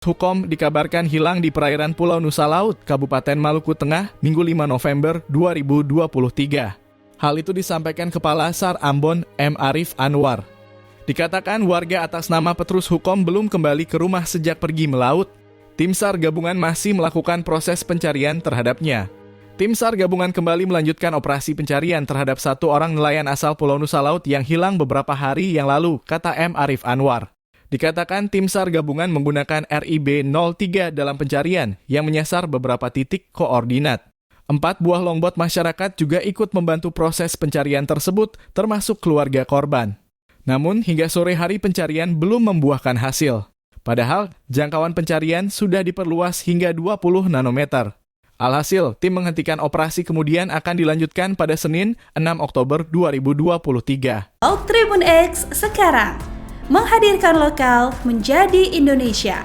Hukom dikabarkan hilang di perairan Pulau Nusa Laut, Kabupaten Maluku Tengah, Minggu 5 November 2023. Hal itu disampaikan Kepala SAR Ambon M. Arif Anwar. Dikatakan warga atas nama Petrus Hukom belum kembali ke rumah sejak pergi melaut. Tim SAR gabungan masih melakukan proses pencarian terhadapnya. Tim SAR gabungan kembali melanjutkan operasi pencarian terhadap satu orang nelayan asal Pulau Nusa Laut yang hilang beberapa hari yang lalu, kata M. Arif Anwar. Dikatakan tim SAR gabungan menggunakan RIB 03 dalam pencarian yang menyasar beberapa titik koordinat. 4 buah longboat masyarakat juga ikut membantu proses pencarian tersebut, termasuk keluarga korban. Namun, hingga sore hari pencarian belum membuahkan hasil. Padahal, jangkauan pencarian sudah diperluas hingga 20 nanometer. Alhasil, tim menghentikan operasi kemudian akan dilanjutkan pada Senin 6 Oktober 2023. Tribun X sekarang menghadirkan lokal menjadi Indonesia.